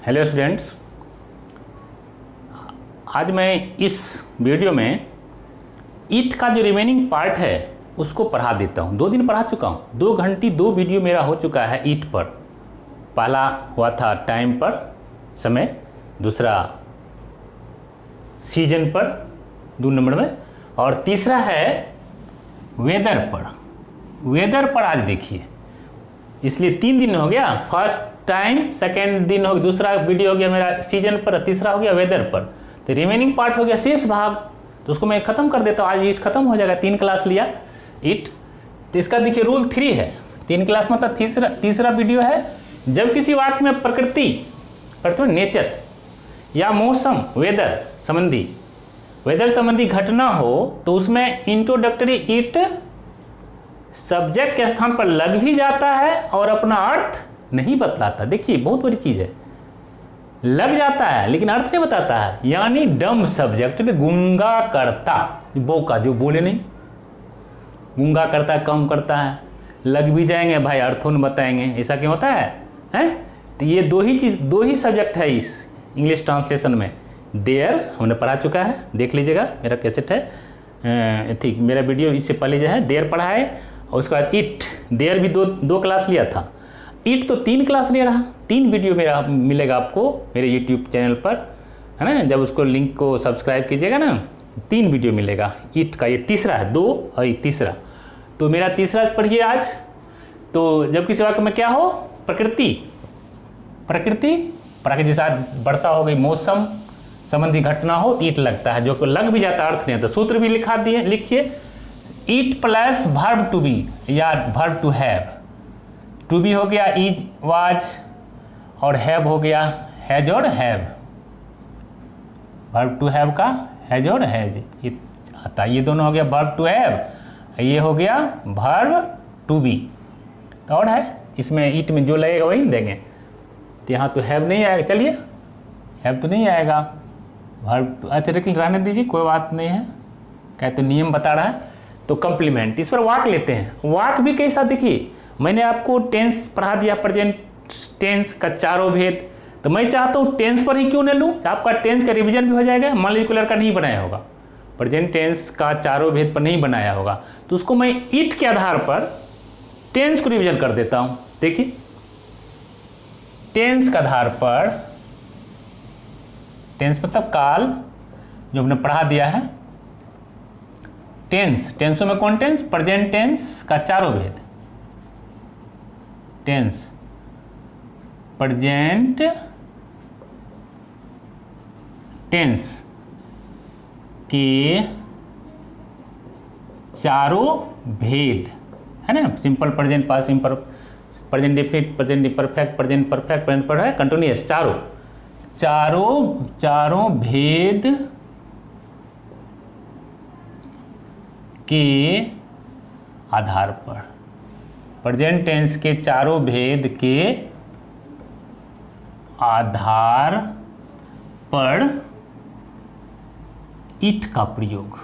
Hello students, आज मैं इस वीडियो में ईट का जो रिमेनिंग पार्ट है उसको पढ़ा देता हूँ। 2 दिन पढ़ा चुका हूँ, 2 घंटे 2 वीडियो मेरा हो चुका है ईट पर। पहला हुआ था टाइम पर, समय, दूसरा सीजन पर 2 नंबर में, और तीसरा है वेदर पर। वेदर पर आज देखिए, इसलिए 3 दिन हो गया। फर्स्ट टाइम, सेकेंड दिन हो गया, दूसरा वीडियो हो गया मेरा सीजन पर, तीसरा हो गया वेदर पर। तो रिमेनिंग पार्ट हो गया शेष भाग, तो उसको मैं ख़त्म कर देता हूँ। आज ईट खत्म हो जाएगा। 3 क्लास लिया ईट, तो इसका देखिए रूल 3 है। 3 क्लास मतलब तीसरा वीडियो है। जब किसी वाक्य में प्रकृति नेचर या मौसम वेदर संबंधी घटना हो तो उसमें इंट्रोडक्टरी ईट सब्जेक्ट के स्थान पर लग भी जाता है और अपना अर्थ नहीं बतलाता। देखिए बहुत बड़ी चीज़ है, लग जाता है लेकिन अर्थ नहीं बताता है। यानी डम्ब सब्जेक्ट गूंगा करता, बोका जो बोले नहीं, गूंगा करता है, कम करता है। लग भी जाएंगे भाई, अर्थों नहीं बताएंगे, ऐसा क्यों होता है हैं? तो ये दो ही सब्जेक्ट है इस इंग्लिश ट्रांसलेशन में। देयर हमने पढ़ा चुका है, देख लीजिएगा, मेरा कैसेट है, ठीक मेरा वीडियो इससे पहले जो है देयर पढ़ा है। और उसके बाद इट, देयर भी दो क्लास लिया था। ईट तो 3 क्लास ले रहा। 3 वीडियो मेरा मिलेगा आपको मेरे यूट्यूब चैनल पर, है ना। जब उसको लिंक को सब्सक्राइब कीजिएगा ना, 3 वीडियो मिलेगा ईट का। ये तीसरा है, 2 और ये तीसरा। तो मेरा तीसरा पढ़िए आज। तो जब किसी वाक्य में क्या हो, प्रकृति जैसा वर्षा हो गई, मौसम संबंधी घटना हो, ईट लगता है। जो लग भी जाता है, अर्थ नहीं। तो सूत्र भी लिखिए, it plus verb to be या verb to have. To be हो गया इज, वाज, और हैव हो गया हैज और हैव। वर्ब टू हैव का हैज और हैज ये आता है। ये दोनों हो गया वर्ब टू हैव, ये हो गया वर्ब टू बी। तो और है इसमें ईट में जो लगेगा वही देंगे। तो यहाँ तो हैव नहीं आएगा, चलिए हैव तो नहीं आएगा। वर्ब अच्छा लेकिन रहने दीजिए, कोई बात नहीं है, क्या तो नियम बता रहा है। तो कंप्लीमेंट, इस पर वाक लेते हैं। वाक भी कैसा, देखिए मैंने आपको टेंस पढ़ा दिया, प्रेजेंट टेंस का 4 भेद। तो मैं चाहता हूँ टेंस पर ही क्यों न लूँ, आपका टेंस का रिवीजन भी हो जाएगा। मान लीजिए कोई लड़का नहीं बनाया होगा, प्रेजेंट टेंस का 4 भेद पर नहीं बनाया होगा, तो उसको मैं ईट के आधार पर टेंस को रिवीजन कर देता हूँ। देखिए टेंस के आधार पर, टेंस मतलब काल जो हमने पढ़ा दिया है। टेंसों में कौन टेंस, प्रेजेंट टेंस का 4 भेद। टेंस, प्रेजेंट टेंस के 4 भेद है ना। Simple, present, past simple, present definite, present imperfect, present perfect, present perfect, continuous, चारों भेद के आधार पर, प्रेजेंट टेंस के 4 भेद के आधार पर ईट का प्रयोग,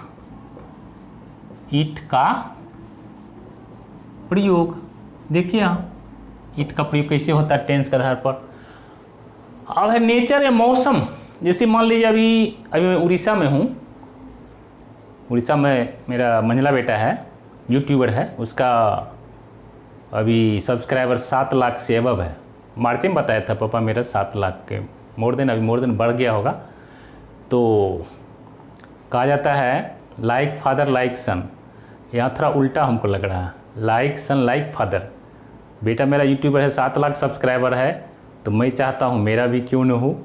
देखिए यहाँ ईट का प्रयोग कैसे होता है टेंस के आधार पर। अब है नेचर या मौसम। जैसे मान लीजिए अभी मैं उड़ीसा में हूँ। उड़ीसा में मेरा मंझला बेटा है, यूट्यूबर है, उसका अभी सब्सक्राइबर 7 लाख से अबव है। मार्च में बताया था पापा मेरा 7 लाख के मोर देन बढ़ गया होगा। तो कहा जाता है लाइक फादर लाइक सन, यहाँ थोड़ा उल्टा हमको लग रहा है, लाइक सन लाइक फादर। बेटा मेरा यूट्यूबर है, 7 लाख सब्सक्राइबर है, तो मैं चाहता हूँ मेरा भी क्यों न हो।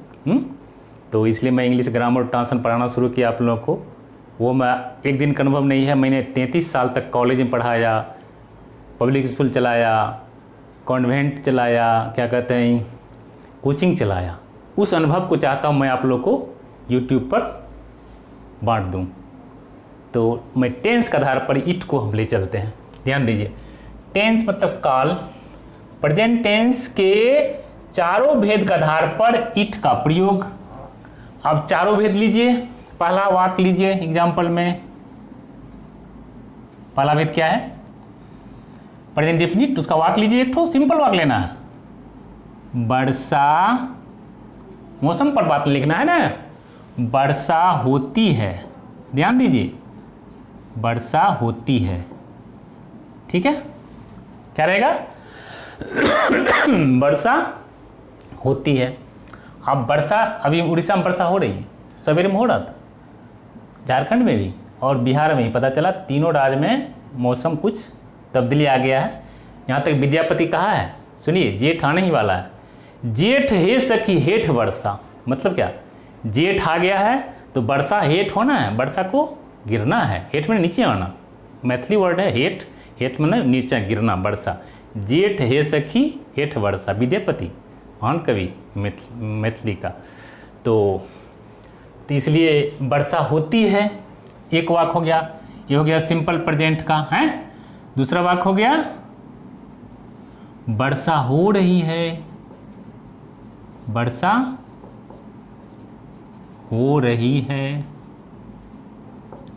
तो इसलिए मैं इंग्लिश ग्रामर ट्रांसलेशन पढ़ाना शुरू किया आप लोगों को। वो मैं एक दिन का अनुभव नहीं है, मैंने 33 साल तक कॉलेज में पढ़ाया, पब्लिक स्कूल चलाया, कॉन्वेंट चलाया, क्या कहते हैं, कोचिंग चलाया। उस अनुभव को चाहता हूँ मैं आप लोग को यूट्यूब पर बांट दूँ। तो मैं टेंस के आधार पर ईट को हम ले चलते हैं। ध्यान दीजिए, टेंस मतलब काल, प्रेजेंट टेंस के 4 भेद के आधार पर ईट का प्रयोग। अब 4 भेद लीजिए, पहला वाक्य लीजिए एग्जाम्पल में। पहला भेद क्या है, प्रेजेंट डेफिनिट, उसका वाक्य लीजिए, एक ठो सिंपल वाक्य लेना है। वर्षा मौसम पर बात लिखना है ना। वर्षा होती है, ध्यान दीजिए, वर्षा होती है, ठीक है, क्या रहेगा? वर्षा होती है। अब वर्षा अभी उड़ीसा में वर्षा हो रही है, सवेरे में हो रहा था, झारखंड में भी और बिहार में भी, पता चला तीनों राज्य में मौसम कुछ तब्दीली आ गया है। यहाँ तक विद्यापति कहा है, सुनिए, जेठ आने ही वाला है। जेठ हे सखी हेठ वर्षा, मतलब क्या? जेठ आ गया है तो वर्षा हेठ होना है, वर्षा को गिरना है। हेठ में नीचे आना, मैथिली वर्ड है हेठ, हेठ में नीचे गिरना, वर्षा। जेठ हे सखी हेठ वर्षा, विद्यापति महान कवि मैथिली का। तो इसलिए वर्षा होती है, एक वाक हो गया। ये हो गया सिंपल प्रेजेंट का, है। दूसरा वाक हो गया वर्षा हो रही है, वर्षा हो रही है,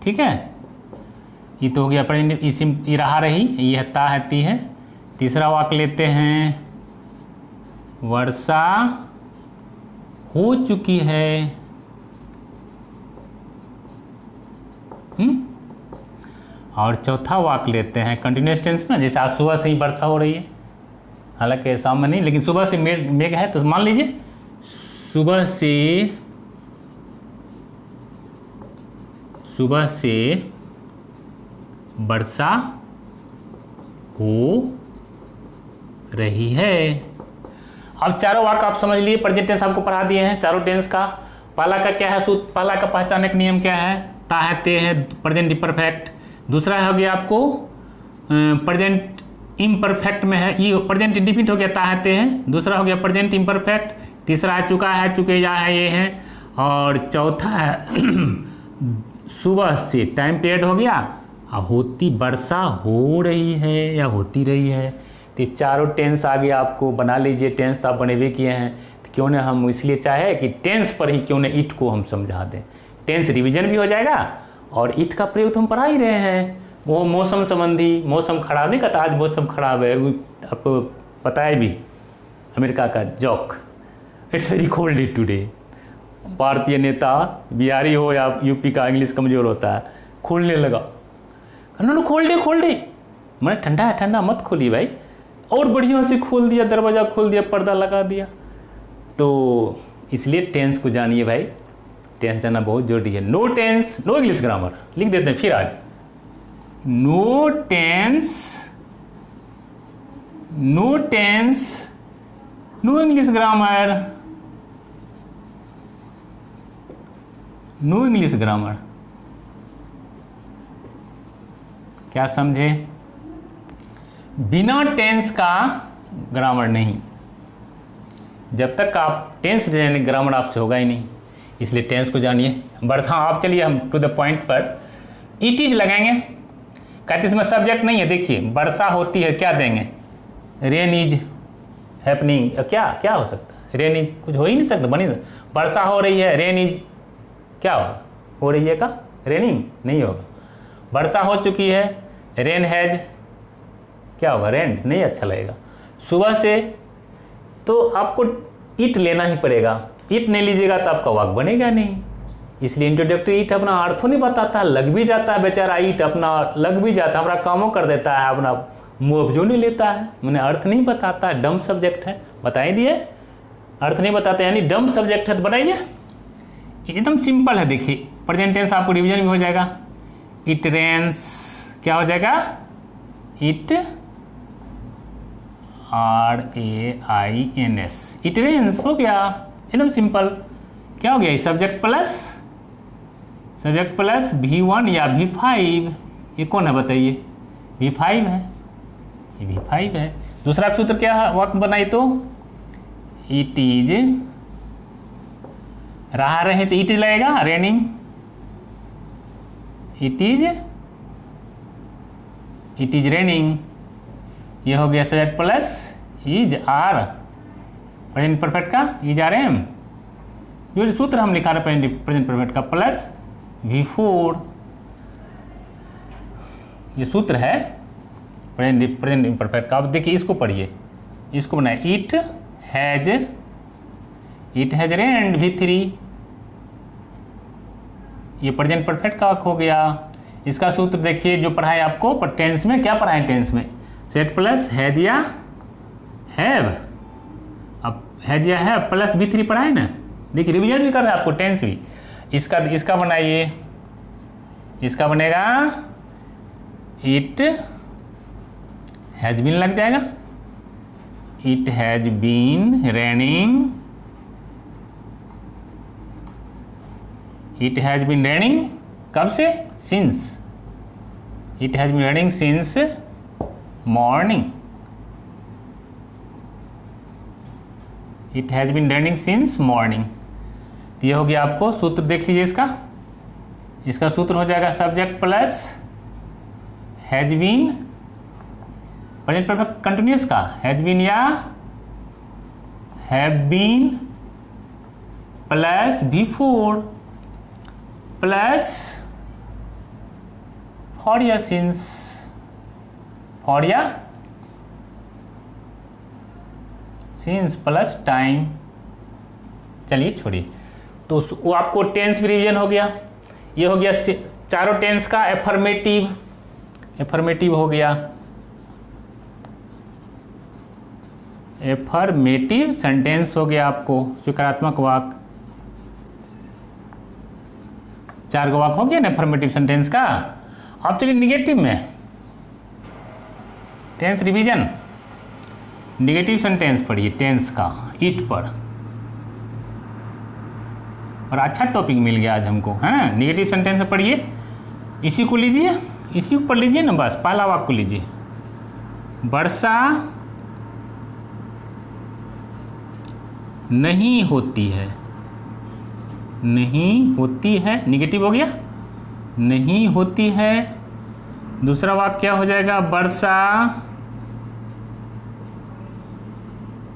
ठीक है। ये तो हो गया प्रेजेंट, ये रहा रही, ये ता है ती है। तीसरा वाक लेते हैं, वर्षा हो चुकी है, और चौथा वाक लेते हैं कंटिन्यूअस टेंस में, जैसे आज सुबह से ही वर्षा हो रही है, हालांकि शाम में नहीं, लेकिन सुबह से मेघ है, तो मान लीजिए सुबह से वर्षा हो रही है। अब चारों वाक आप समझ लिए, प्रेजेंट टेंस आपको पढ़ा दिए हैं चारों टेंस का। पहला का क्या है सूत्र, पहला का पहचानने का नियम क्या है? ता है ते है, प्रेजेंट इम्परफेक्ट। दूसरा हो गया आपको प्रेजेंट इम्परफेक्ट में है, ये प्रेजेंट इंडिफिनिट हो गया, ता है ते है। दूसरा हो गया प्रेजेंट इम्परफेक्ट। तीसरा है चुका है, चुके जा है, ये है। और चौथा है सुबह से, टाइम पीरियड हो गया, होती वर्षा हो रही है या होती रही है। तो चारों टेंस आगे आपको बना लीजिए, टेंस तो आप बने हुए किए हैं, तो क्यों ना हम इसलिए चाहे कि टेंस पर ही क्यों ना इट को हम समझा दें। टेंस रिवीजन भी हो जाएगा और इट का प्रयोग तो हम पढ़ा ही रहे हैं। वो मौसम संबंधी, मौसम खराब नहीं कहता, आज मौसम खराब है, आपको पता है भी अमेरिका का joke, it's very cold day today. भारतीय नेता बिहारी हो या यूपी का, इंग्लिश कमजोर होता है, खोलने लगा, नो खोल दे, मैंने ठंडा है, ठंडा मत खोलिए भाई, और बढ़िया से खोल दिया, दरवाज़ा खोल दिया, पर्दा लगा दिया। तो इसलिए टेंस को जानिए भाई, टेंस जानना बहुत जरूरी है। No tense no English grammar लिख देते हैं फिर आज, no tense no English grammar, no English grammar. क्या समझे? बिना टेंस का ग्रामर नहीं। जब तक आप टेंस जाने, ग्रामर आपसे होगा ही नहीं, इसलिए टेंस को जानिए। वर्षा, आप चलिए हम टू द पॉइंट पर इट इज लगाएंगे। कहते इसमें सब्जेक्ट नहीं है, देखिए वर्षा होती है, क्या देंगे? रेन इज हैपनिंग, क्या क्या हो सकता है? रेन इज कुछ हो ही नहीं सकता, बनी। वर्षा हो रही है, रेन इज क्या होगा? हो रही है का रेनिंग नहीं होगा। वर्षा हो चुकी है, रेन हैज क्या होगा? रेन नहीं अच्छा लगेगा। सुबह से तो आपको इट लेना ही पड़ेगा, इट नहीं लीजिएगा तो आपका वाक बनेगा नहीं। इसलिए इंट्रोडक्टरी इट अपना अर्थ नहीं बताता, लग भी जाता है बेचारा, इट अपना लग भी जाता है, अपना कामों कर देता है, अपना मुआवजो नहीं लेता है, मैंने अर्थ नहीं बताता है, डम सब्जेक्ट है। बताई दिए, अर्थ नहीं बताते यानी डम सब्जेक्ट है, तो बताइए। एकदम सिंपल है, देखिए प्रेजेंट टेंस आपको रिवीजन भी हो जाएगा। इट रेन्स क्या हो जाएगा? इट RAINS, इट रेन्स हो गया, एकदम सिंपल। क्या हो गया? सब्जेक्ट प्लस V1 या V5, ये कौन है बताइए? V5 है, ये V5 है। दूसरा सूत्र क्या है? वाक्य बनाई तो इट इज रहा रहे तो इट इज लगेगा, रेनिंग, इट इज रेनिंग। ये हो गया subject plus is are, present perfect का इज आर एम, जो सूत्र हम लिखा रहे प्रेजेंट परफेक्ट का, प्लस V4, ये सूत्र है प्रेजेंट इम्परफेक्ट का। अब देखिए इसको पढ़िए, इसको बनाए, it has it has rained V3, ये प्रेजेंट परफेक्ट का वाक्य हो गया। इसका सूत्र देखिए जो पढ़ाए आपको, पर टेंस में क्या पढ़ाए, टेंस में सेट प्लस हैज या हैव। अब हैज या हैव प्लस V3 पढ़ाए ना, देखिए रिवीजन भी कर रहे हैं आपको, टेंस भी। इसका बनाइए, इसका बनेगा इट हैज बीन लग जाएगा, it has been raining, it has been raining कब से, since, it has been raining since morning, it has been raining since morning. तो ये हो गया आपको सूत्र, देख लीजिए इसका सूत्र हो जाएगा subject plus has been, present perfect continuous का हैज बीन या have been plus before plus for या सिंस, फॉर या सिंस प्लस टाइम। चलिए छोड़िए, तो वो आपको टेंस भी रिवीजन हो गया। ये हो गया चारों टेंस का एफर्मेटिव हो गया, एफर्मेटिव सेंटेंस हो गया आपको, स्वीकारात्मक वाक्य। 4 गो वाक्य हो गया ना एफर्मेटिव सेंटेंस का। अब चलिए निगेटिव में, टेंस रिवीजन, निगेटिव सेंटेंस पढ़िए टेंस का, इट पर। और अच्छा टॉपिक मिल गया आज हमको, है ना। निगेटिव सेंटेंस पढ़िए, इसी को लीजिए, इसी को पढ़ लीजिए ना, बस पहला वाक्य को लीजिए, वर्षा नहीं होती है, नहीं होती है, निगेटिव हो गया, नहीं होती है। दूसरा वाक्य क्या हो जाएगा,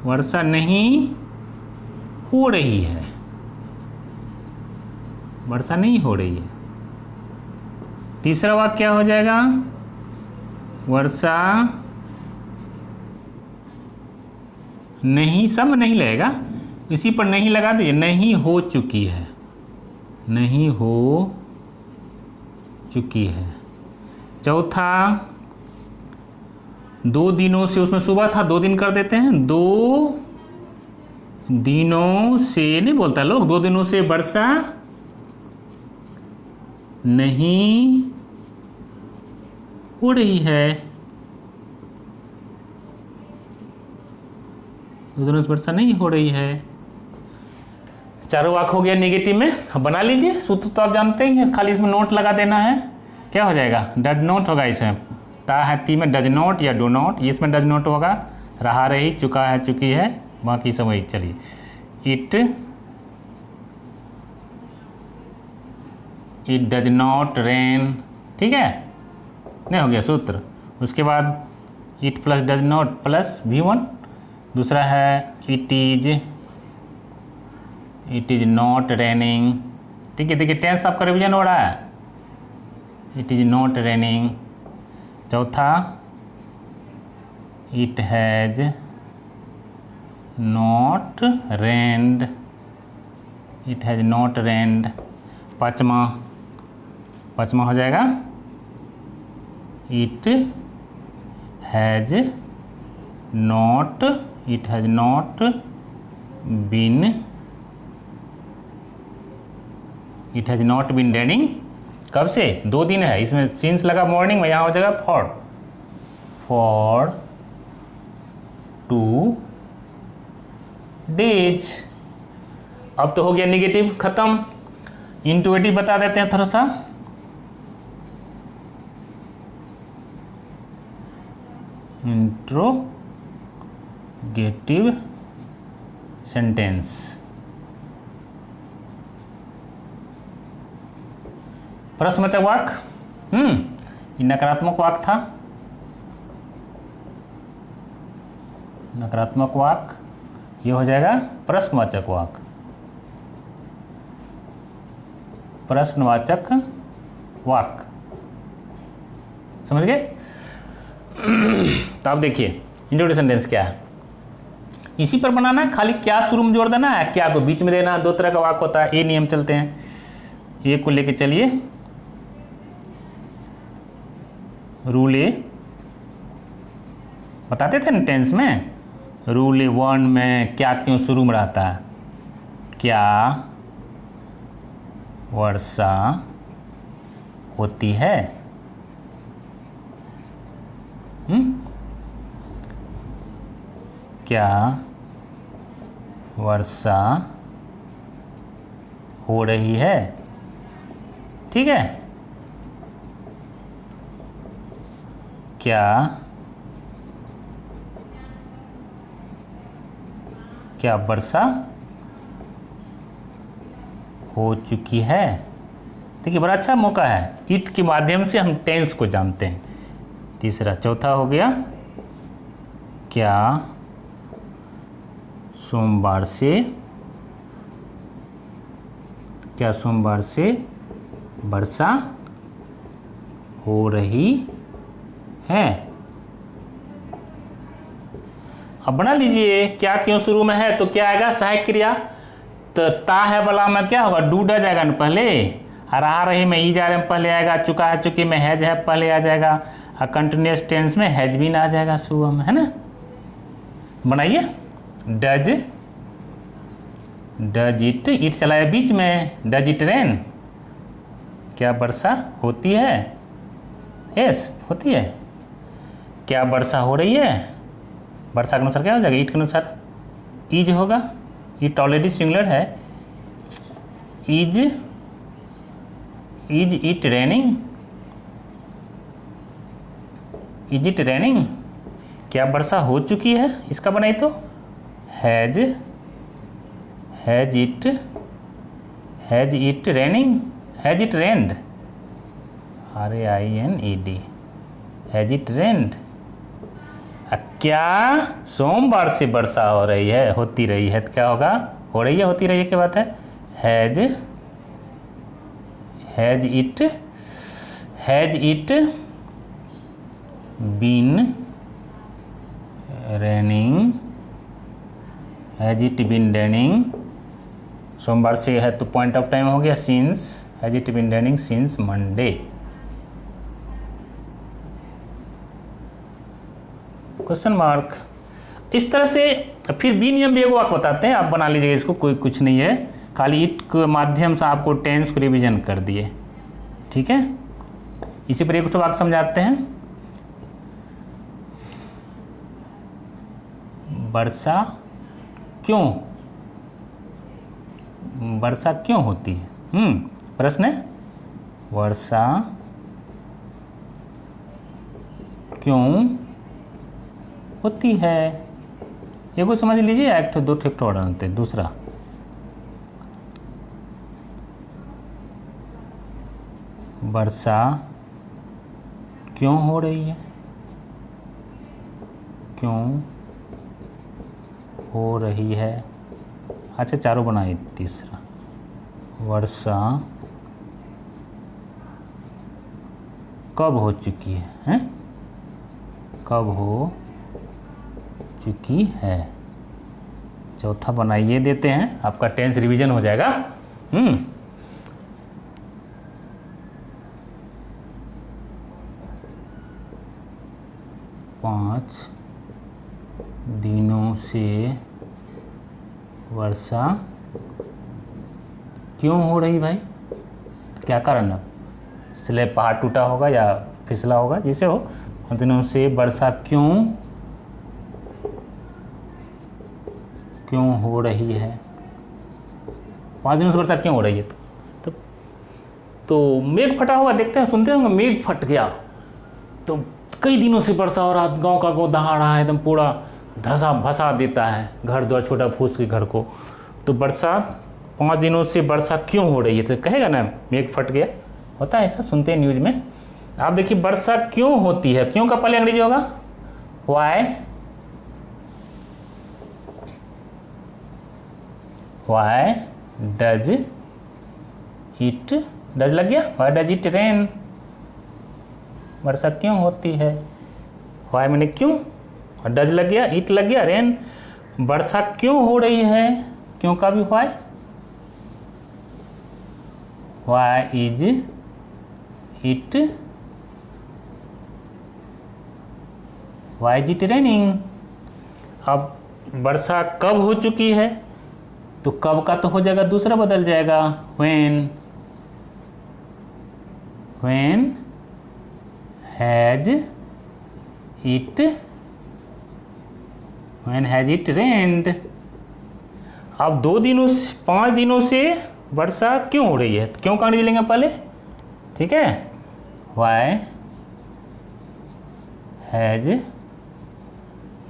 वर्षा नहीं हो रही है, वर्षा नहीं हो रही है। तीसरा वाक्य क्या हो जाएगा, वर्षा नहीं, सब नहीं लगेगा, इसी पर नहीं लगा दीजिए, नहीं हो चुकी है, नहीं हो चुकी है। चौथा, 2 दिनों से, उसमें सुबह था 2 दिन कर देते हैं, 2 दिनों से नहीं बोलता लोग, 2 दिनों से वर्षा नहीं हो रही है, 2 दिनों से वर्षा नहीं हो रही है। चारों वाक्य हो गया निगेटिव में। अब बना लीजिए, सूत्र तो आप जानते ही हैं, खाली इसमें नोट लगा देना है। क्या हो जाएगा, डज नॉट होगा, इसमें ता है ती में डज नॉट या डू नॉट, इसमें डज नॉट होगा, रहा रही, चुका है चुकी है, बाकी सब वही। चलिए, इट डज नॉट रेन, ठीक है, नहीं हो गया सूत्र। उसके बाद it plus does not plus V1। दूसरा है इट इज नॉट रेनिंग, ठीक है। देखिए टेंस आपका रिवीजन हो रहा है, इट इज नॉट रेनिंग। चौथा, it has not rained, it has not rained. पाँचवा हो जाएगा it has not been, it has not been raining कब से, 2 दिन है, इसमें सिंस लगा मॉर्निंग में, यहाँ हो जाएगा फॉर 2 डेज। अब तो हो गया निगेटिव खत्म। इंटुएटिव बता देते हैं थोड़ा सा। इंट्रोगेटिव सेंटेंस, प्रश्नवाचक वाक्य, ये नकारात्मक वाक्य था, नकारात्मक वाक्य, ये हो जाएगा प्रश्नवाचक वाक्य, प्रश्नवाचक वाक्य, समझ गए। तो आप देखिए इंट्रोडक्शन सेंटेंस क्या है। इसी पर बनाना है, खाली क्या शुरू में जोड़ देना है, क्या को बीच में देना। दो तरह का वाक्य होता है, ये नियम चलते हैं। ए को लेके चलिए, रूल ए बताते थे ना टेंस में, रूल वन में क्या क्यों शुरू में रहता है, क्या वर्षा होती है। क्या वर्षा हो रही है, ठीक है। क्या वर्षा हो चुकी है। देखिए बड़ा अच्छा मौका है, इट के माध्यम से हम टेंस को जानते हैं। तीसरा, चौथा हो गया, क्या सोमवार से वर्षा हो रही है। अब बना लीजिए, क्या क्यों शुरू में है तो क्या आएगा, सहायक क्रिया। तो ता है वाला में क्या होगा, डू डा जाएगा ना पहले, और आ रही में ई जा रहे में पहले आएगा, चुका है चुकी में हैज है पहले आ जाएगा, और कंटिन्यूस टेंस में हैज भी ना आ जाएगा सुबह में, है ना। बनाइए, डज इट चला है बीच में, डज इट रेन, क्या वर्षा होती है, यस होती है। क्या वर्षा हो रही है, वर्षा के अनुसार क्या हो जाएगा, इट के अनुसार इज होगा, इट ऑलरेडी सिंगुलर है। Is it raining, is it raining, क्या वर्षा हो चुकी है, इसका बनाई तो has it raining, has it rained, RAINED, has it रेन्ड। क्या सोमवार से वर्षा हो रही है, होती रही है, तो क्या होगा, हो रही है होती रही है क्या बात है, has it been raining, has it been raining, सोमवार से है तो पॉइंट ऑफ टाइम हो गया, since, has it been raining since Monday. Question mark. इस तरह से फिर बी नियम भी एक वाक्य बताते हैं, आप बना लीजिएगा इसको, कोई कुछ नहीं है, खाली इट के माध्यम से आपको टेंस को रिवीजन कर दिए, ठीक है। इसी पर एक वाक्य समझाते हैं, वर्षा क्यों होती है, प्रश्न है, वर्षा क्यों होती है। ये को समझ लीजिए, एक दो ठेक और जानते। दूसरा, वर्षा क्यों हो रही है, क्यों हो रही है। अच्छा चारों बनाइए। तीसरा, वर्षा कब हो चुकी है, हैं? कब हो चुकी है। चौथा बनाइए देते हैं, आपका टेंस रिवीजन हो जाएगा। 5 दिनों से वर्षा क्यों हो रही भाई, क्या कारण है, इसलिए पहाड़ टूटा होगा या फिसला होगा, जिसे हो। 5 दिनों से वर्षा क्यों हो रही है। 5 दिनों से वर्षा क्यों हो रही है, तो मेघ फटा होगा, देखते हैं सुनते होंगे, मेघ फट गया तो कई दिनों से वर्षा हो रहा, गांव का गाँव दहा रहा है, एकदम पूरा धसा भसा देता है घर द्वार, छोटा फूस के घर को। तो वर्षा 5 दिनों से वर्षा क्यों हो रही है, तो कहेगा ना मेघ फट गया, होता है ऐसा, सुनते हैं न्यूज़ में। आप देखिए वर्षा क्यों होती है, क्यों का पहले अंग्रेजी होगा वाई डज इट, डज लग गया, वाई डज इट रेन, वर्षा क्यों होती है, वाई मैंने क्यों, और डज लग गया, इट लग गया, रेन वर्षा क्यों हो रही है, क्यों का भी why, why is it, why is it raining. अब वर्षा कब हो चुकी है, तो कब का तो हो जाएगा दूसरा बदल जाएगा, when, when has it, when has it रेन्ड। अब 5 दिनों से वर्षा क्यों हो रही है, तो क्यों का अंग्रेजी लेंगे पहले, ठीक है, why has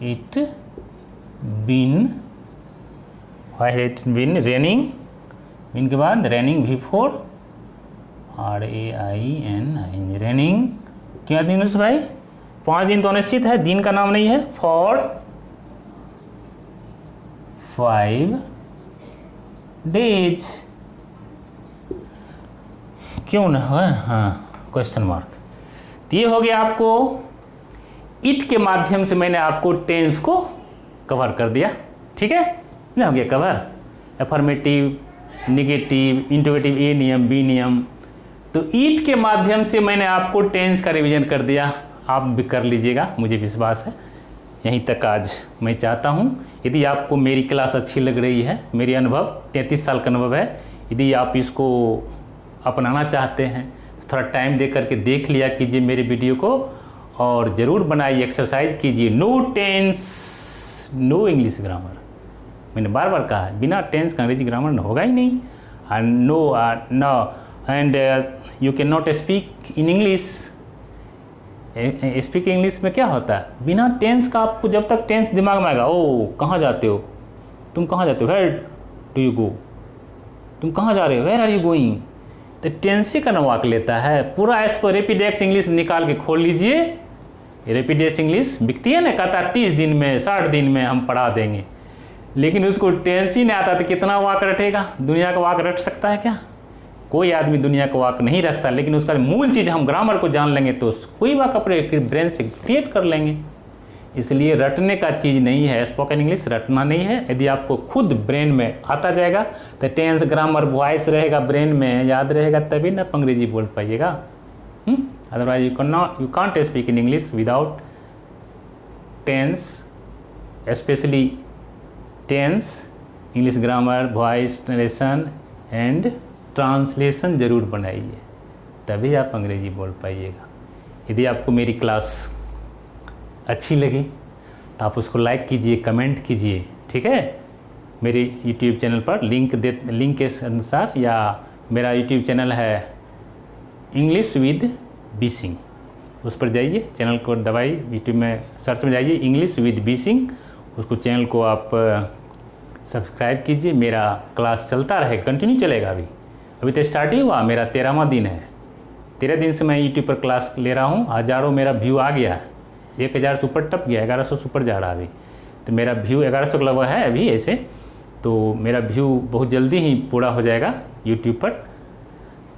it been, why has it been raining, been के बाद रेनिंग बिफोर, RAIN, रेनिंग क्या दिन से भाई, 5 दिन तो निश्चित है, दिन का नाम नहीं है, फॉर 5 डेज, क्यों ना है, हाँ क्वेश्चन मार्क। तो ये हो गया आपको, इट के माध्यम से मैंने आपको टेंस को कवर कर दिया, ठीक है ना, हो गया कवर, एफर्मेटिव, निगेटिव, इंटरोगेटिव, ए नियम बी नियम। तो इट के माध्यम से मैंने आपको टेंस का रिवीजन कर दिया, आप भी कर लीजिएगा, मुझे विश्वास है। यहीं तक आज मैं चाहता हूँ। यदि आपको मेरी क्लास अच्छी लग रही है, मेरी अनुभव 33 साल का अनुभव है, यदि आप इसको अपनाना चाहते हैं तो थोड़ा टाइम दे करके देख लिया कीजिए मेरे वीडियो को, और ज़रूर बनाइए, एक्सरसाइज कीजिए। No tense no English grammar, मैंने बार बार कहा है, बिना टेंस का अंग्रेजी ग्रामर होगा ही नहीं। And you can not speak in English. Speak English में क्या होता है, बिना टेंस का आपको जब तक टेंस दिमाग में आएगा, ओ कहाँ जाते हो, तुम कहाँ जाते हो, वेयर डू यू गो, तुम कहाँ जा रहे हो, वेयर आर यू गोइंग। तो टेंस ही का नवाक लेता है पूरा। एस पर रैपिडेक्स इंग्लिश निकाल के खोल लीजिए, रैपिडेक्स इंग्लिश बिकती है ना, कहता है 30 दिन में 60 दिन में हम पढ़ा देंगे, लेकिन उसको टेंस ही नहीं आता तो कितना वाक रटेगा। दुनिया का वाक रट सकता है क्या, कोई आदमी दुनिया का वाक नहीं रखता। लेकिन उसका मूल चीज़ हम ग्रामर को जान लेंगे तो कोई वाक अपने ब्रेन से क्रिएट कर लेंगे। इसलिए रटने का चीज़ नहीं है, स्पोकन इंग्लिश रटना नहीं है। यदि आपको खुद ब्रेन में आता जाएगा तो टेंस ग्रामर वॉइस रहेगा ब्रेन में, याद रहेगा, तभी ना अंग्रेजी बोल पाइएगा। Otherwise you can't speak in English without tense, especially tense, English grammar, voice, narration and translation जरूर बनाइए, तभी आप अंग्रेजी बोल पाइएगा। यदि आपको मेरी क्लास अच्छी लगी तो आप उसको लाइक कीजिए, कमेंट कीजिए, ठीक है। मेरे यूट्यूब चैनल पर लिंक के अनुसार, या मेरा यूट्यूब चैनल है इंग्लिश विद बी सिंह, उस पर जाइए, चैनल को दबाइए, यूट्यूब में सर्च में जाइए इंग्लिश विद बी सिंह, उसको चैनल को आप सब्सक्राइब कीजिए। मेरा क्लास चलता रहे, कंटिन्यू चलेगा। अभी तो स्टार्ट ही हुआ, मेरा 13वां दिन है। 13 दिन से मैं यूट्यूब पर क्लास ले रहा हूँ, हज़ारों मेरा व्यू आ गया, 1000 से ऊपर टप गया, 1100 से ऊपर जा रहा अभी। तो मेरा व्यू 1100 लगभग है अभी ऐसे, तो मेरा व्यू बहुत जल्दी ही पूरा हो जाएगा यूट्यूब पर।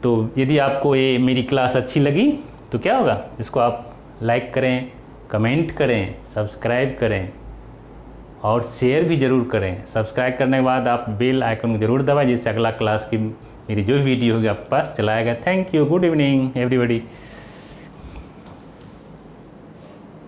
तो यदि आपको ये मेरी क्लास अच्छी लगी तो क्या होगा, इसको आप लाइक करें, कमेंट करें, सब्सक्राइब करें और शेयर भी ज़रूर करें। सब्सक्राइब करने के बाद आप बेल आइकन को ज़रूर दबाएं, जिससे अगला क्लास की मेरी जो वीडियो होगी आपके पास चलाएगा। Thank you, good evening everybody.